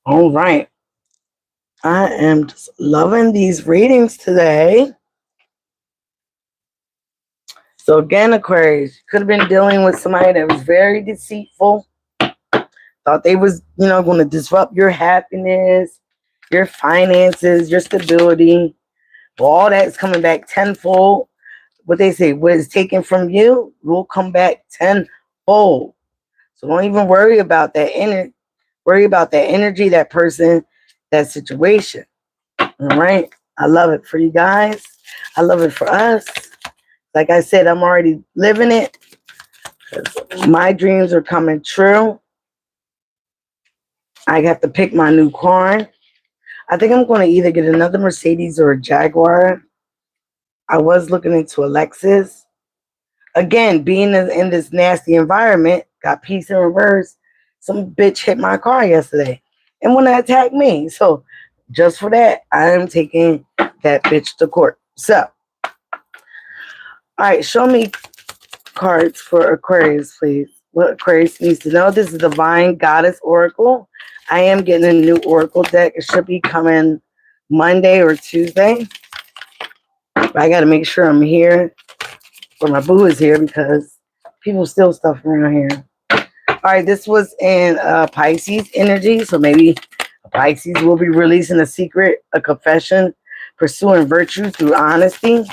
All right. I am just loving these readings today. So again, Aquarius, you could have been dealing with somebody that was very deceitful. Thought they was, going to disrupt your happiness, your finances, your stability. Well, all that's coming back tenfold. What they say, what is taken from you will come back tenfold. So don't even worry about that energy. Worry about that energy, that person, that situation. All right. I love it for you guys. I love it for us. Like I said, I'm already living it. My dreams are coming true. I have to pick my new car. I think I'm going to either get another Mercedes or a Jaguar. I was looking into a Lexus. Again, being in this nasty environment, got peace in reverse. Some bitch hit my car yesterday and want to attack me. So just for that, I am taking that bitch to court. So, all right, show me cards for Aquarius, please. What Aquarius needs to know. This is Divine Goddess Oracle. I am getting a new Oracle deck. It should be coming Monday or Tuesday. But I got to make sure I'm here, or my boo is here, because people steal stuff around here. All right, this was in Pisces energy, so maybe Pisces will be releasing a secret, a confession, pursuing virtue through honesty.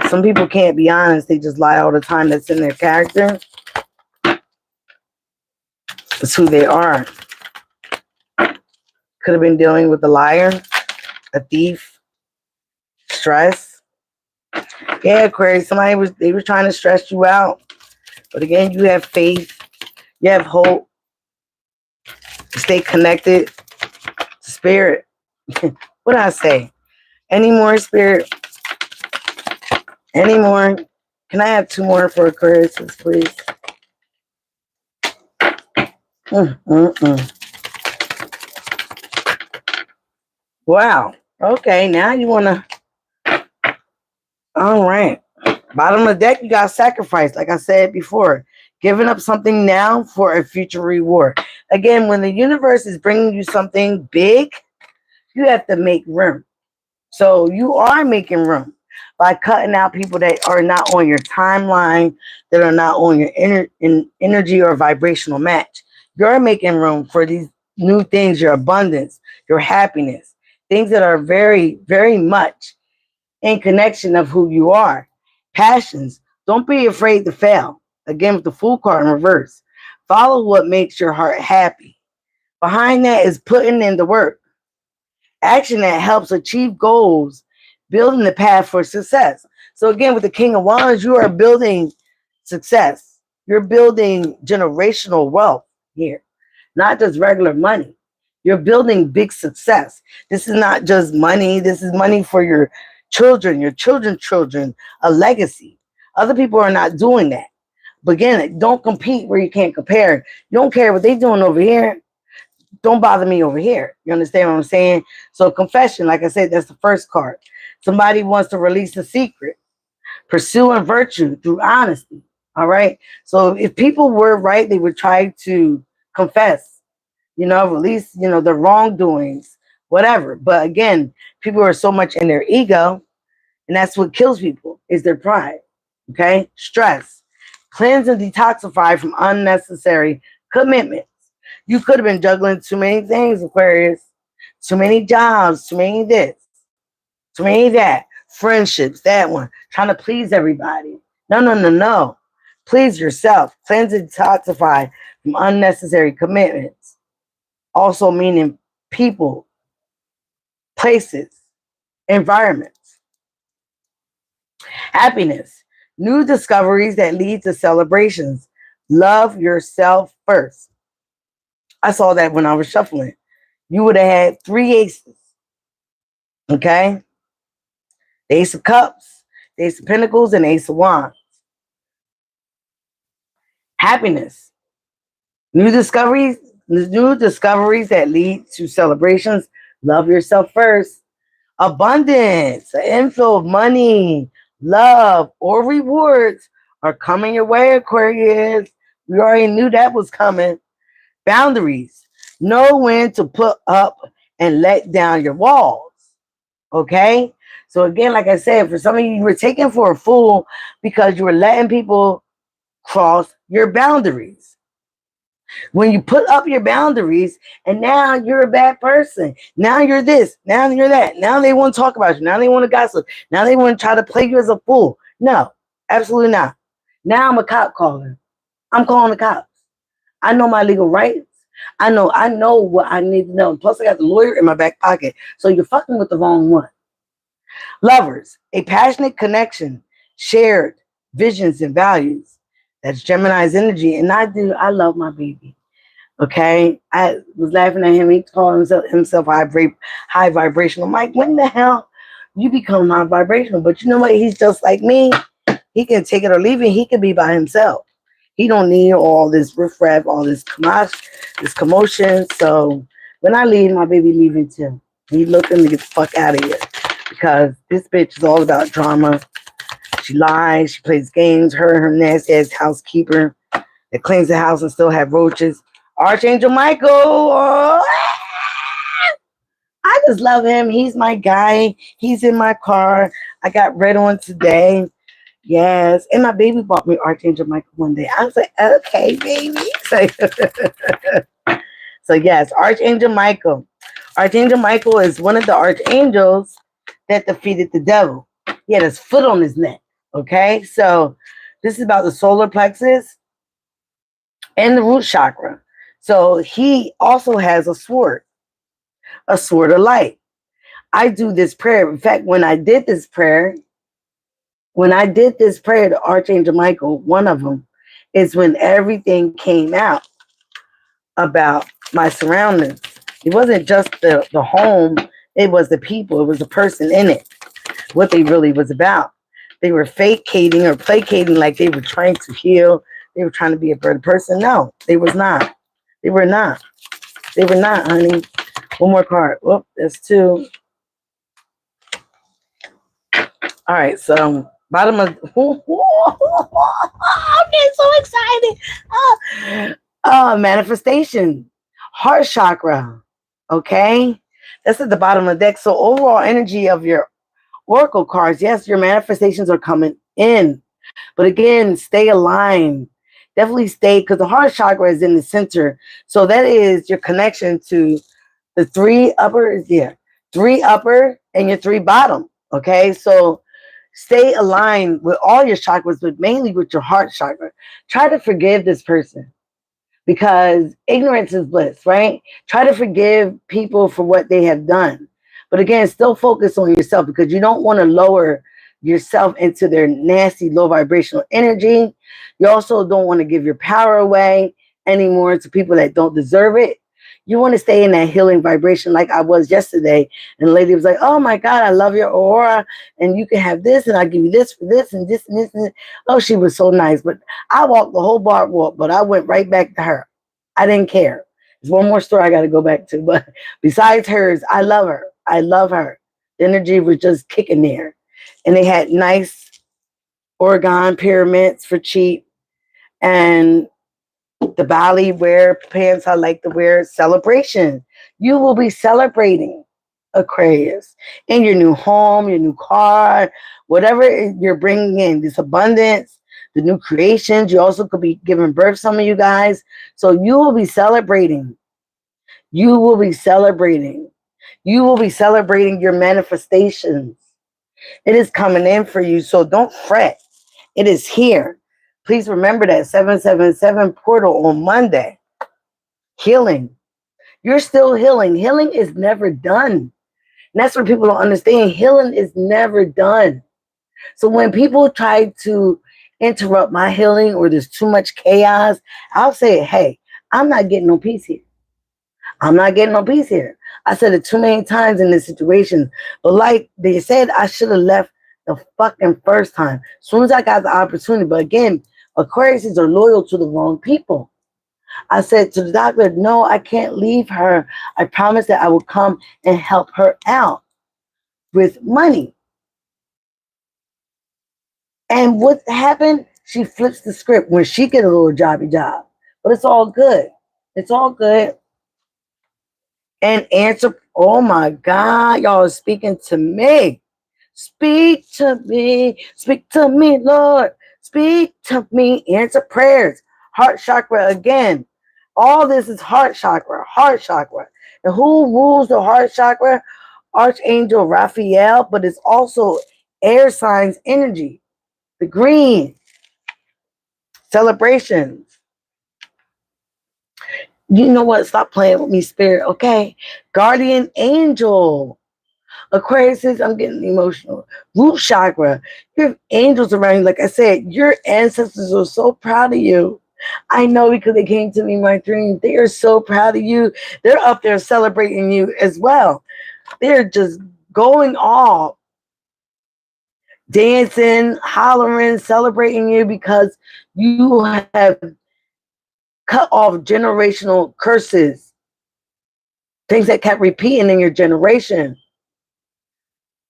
Some people can't be honest; they just lie all the time. That's in their character. It's who they are. Could have been dealing with a liar, a thief, stress. Yeah, Aquarius. They were trying to stress you out, but again, you have faith, you have hope. Stay connected to spirit. What did I say? Any more, spirit? Any more? Can I have 2 more for Aquarius, please? Mm. Wow. Okay, now you want to... All right. Bottom of the deck, you got sacrifice. Like I said before, giving up something now for a future reward. Again, when the universe is bringing you something big, you have to make room. So you are making room by cutting out people that are not on your timeline, that are not on your energy or vibrational match. You're making room for these new things, your abundance, your happiness, things that are very, very much in connection of who you are. Passions. Don't be afraid to fail. Again, with the Fool card in reverse. Follow what makes your heart happy. Behind that is putting in the work. Action that helps achieve goals, building the path for success. So again, with the King of Wands, you are building success. You're building generational wealth here, not just regular money. You're building big success. This is not just money. This is money for your children's children, a legacy. Other people are not doing that. But again, don't compete where you can't compare. You don't care what they're doing over here. Don't bother me over here. You understand what I'm saying? So confession, like I said, that's the first card. Somebody wants to release a secret. Pursuing virtue through honesty. All right. So if people were right, they would try to confess, release, the wrongdoings, whatever. But again, people are so much in their ego, and that's what kills people is their pride. Okay. Stress. Cleanse and detoxify from unnecessary commitments. You could have been juggling too many things, Aquarius. Too many jobs, too many this, too many that. Friendships, that one. Trying to please everybody. No. Please yourself. Cleanse and detoxify from unnecessary commitments. Also meaning people, places, environments. Happiness. New discoveries that lead to celebrations. Love yourself first. I saw that when I was shuffling. You would have had 3 aces. Okay? The Ace of Cups, the Ace of Pentacles, and the Ace of Wands. Happiness. New discoveries that lead to celebrations. Love yourself first. Abundance, an inflow of money, love, or rewards are coming your way, Aquarius. We already knew that was coming. Boundaries. Know when to put up and let down your walls. Okay? So again, like I said, for some of you were taken for a fool because you were letting people cross your boundaries. When you put up your boundaries and now you're a bad person. Now you're this. Now you're that. Now they want to talk about you. Now they want to gossip. Now they want to try to play you as a fool. No, absolutely not. Now I'm a cop caller. I'm calling the cops. I know my legal rights. I know what I need to know. Plus I got the lawyer in my back pocket. So you're fucking with the wrong one. Lovers, a passionate connection, shared visions and values. That's Gemini's energy. And I love my baby. Okay? I was laughing at him. He called himself high vibrational. I'm like, when the hell you become high vibrational? But you know what? He's just like me. He can take it or leave it. He can be by himself. He don't need all this riffraff, all this commotion. So when I leave, my baby leaving too. He looking to get the fuck out of here. Because this bitch is all about drama. She lies, she plays games. Her and her nasty ass housekeeper that cleans the house and still have roaches. Archangel Michael. Oh, I just love him. He's my guy. He's in my car. I got red on today. Yes. And my baby bought me Archangel Michael one day. I was like, okay, baby. So yes, Archangel Michael. Archangel Michael is one of the archangels that defeated the devil. He had his foot on his neck. Okay, so this is about the solar plexus and the root chakra. So he also has a sword of light. I do this prayer. In fact, when I did this prayer to Archangel Michael, one of them is when everything came out about my surroundings. It wasn't just the home, it was the people, it was the person in it, what they really was about. They were faking or placating like they were trying to heal, they were trying to be a better person. No, they was not. They were not. They were not, honey. One more card. Whoop, that's two. All right, so bottom of I'm getting so excited. Manifestation, heart chakra. Okay, that's at the bottom of the deck. So overall energy of your oracle cards. Yes, your manifestations are coming in, but again, stay aligned. Definitely stay, because the heart chakra is in the center. So that is your connection to the three upper and your three bottom. Okay, so stay aligned with all your chakras, but mainly with your heart chakra. Try to forgive this person, because ignorance is bliss, right? Try to forgive people for what they have done. But again, still focus on yourself, because you don't want to lower yourself into their nasty, low vibrational energy. You also don't want to give your power away anymore to people that don't deserve it. You want to stay in that healing vibration like I was yesterday. And the lady was like, oh my God, I love your aura. And you can have this, and I'll give you this for this and this and this. And this. Oh, she was so nice. But I walked the whole boardwalk, but I went right back to her. I didn't care. There's one more story I got to go back to. But besides hers, I love her. I love her. The energy was just kicking there. And they had nice orgone pyramids for cheap. And the Bali wear pants I like to wear. Celebration. You will be celebrating, Aquarius, in your new home, your new car, whatever you're bringing in, this abundance, the new creations. You also could be giving birth, some of you guys. So you will be celebrating. You will be celebrating. You will be celebrating your manifestations. It is coming in for you. So don't fret. It is here. Please remember that 777 portal on Monday. Healing. You're still healing. Healing is never done. And that's what people don't understand. Healing is never done. So when people try to interrupt my healing, or there's too much chaos, I'll say, hey, I'm not getting no peace here. I'm not getting no peace here. I said it too many times in this situation. But like they said, I should have left the fucking first time. As soon as I got the opportunity. But again, Aquariuses are loyal to the wrong people. I said to the doctor, no, I can't leave her. I promised that I would come and help her out with money. And what happened? She flips the script when she get a little jobby job. But it's all good. It's all good. And answer, oh my God, y'all are speaking to me. Speak to me. Speak to me, Lord. Speak to me. Answer prayers. Heart chakra again. All this is heart chakra. Heart chakra. And who rules the heart chakra? Archangel Raphael, but it's also air signs energy. The green. Celebrations. You know what? Stop playing with me, spirit, okay? Guardian angel. Aquarius says, I'm getting emotional. Root chakra. You have angels around you. Like I said, your ancestors are so proud of you. I know, because they came to me in my dream. They are so proud of you. They're up there celebrating you as well. They're just going off, dancing, hollering, celebrating you, because you have cut off generational curses, things that kept repeating in your generation.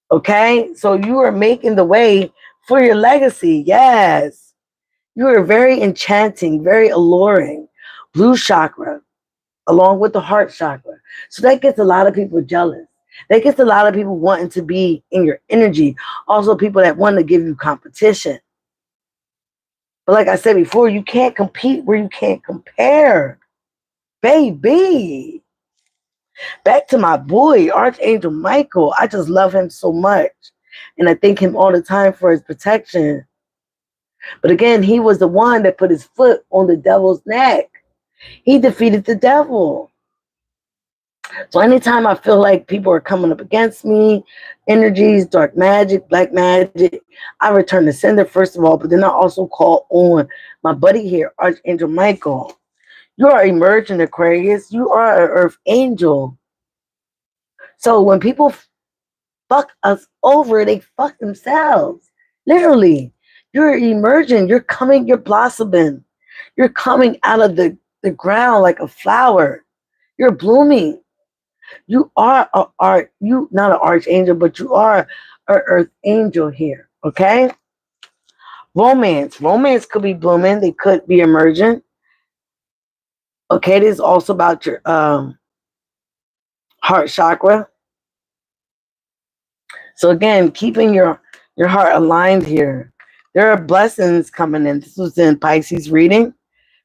Okay, so you are making the way for your legacy. Yes, you are very enchanting, very alluring. Blue chakra, along with the heart chakra. So that gets a lot of people jealous. That gets a lot of people wanting to be in your energy. Also, people that want to give you competition. But like I said before, you can't compete where you can't compare. Baby. Back to my boy, Archangel Michael. I just love him so much. And I thank him all the time for his protection. But again, he was the one that put his foot on the devil's neck. He defeated the devil. So anytime I feel like people are coming up against me, energies, dark magic, black magic, I return the sender first of all, but then I also call on my buddy here, Archangel Michael. You are emerging, Aquarius. You are an earth angel. So when people fuck us over, they fuck themselves. Literally. You're emerging. You're coming. You're blossoming. You're coming out of the ground like a flower. You're blooming. You are you not an archangel, but you are an earth angel here. Okay? Romance. Romance could be blooming. They could be emergent. Okay, this is also about your heart chakra. So again, keeping your heart aligned here. There are blessings coming in. This was in Pisces reading.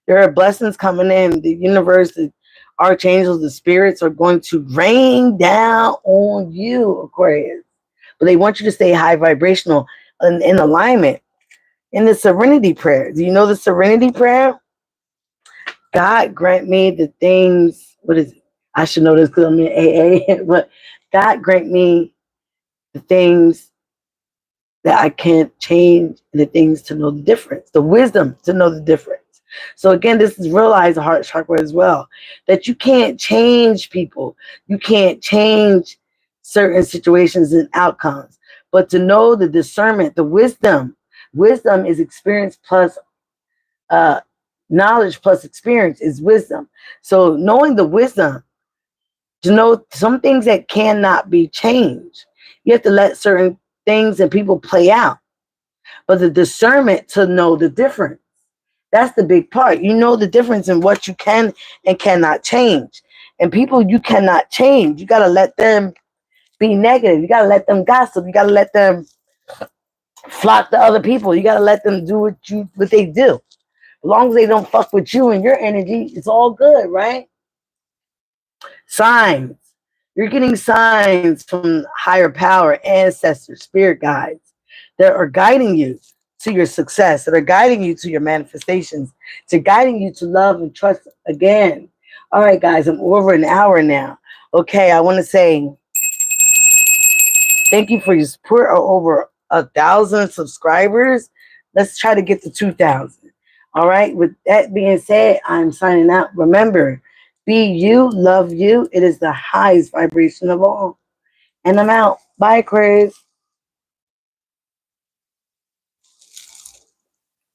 There are blessings coming in. The universe, the archangels, the spirits are going to rain down on you, Aquarius. But they want you to stay high vibrational and in alignment. In the serenity prayer. Do you know the serenity prayer? God grant me the things, what is it? I should know this because I'm in AA, but God grant me the things that I can't change and the things to know the difference, the wisdom to know the difference. So again, this is realize the heart chakra as well, that you can't change people. You can't change certain situations and outcomes, but to know the discernment, the wisdom. Wisdom is experience plus uh, knowledge plus experience is wisdom. So knowing the wisdom, to know some things that cannot be changed. You have to let certain things and people play out. But the discernment to know the difference. That's the big part. You know the difference in what you can and cannot change. And people you cannot change. You got to let them be negative. You got to let them gossip. You got to let them flock to other people. You got to let them do what they do. As long as they don't fuck with you and your energy, it's all good, right? Signs. You're getting signs from higher power, ancestors, spirit guides that are guiding you to your success, that are guiding you to your manifestations, to guiding you to love and trust again. All right, guys, I'm over an hour now. Okay, I want to say thank you for your support. Over 1,000 subscribers. Let's try to get to 2,000. All right, with that being said, I'm signing out. Remember, be you, love you. It is the highest vibration of all. And I'm out. Bye, Chris.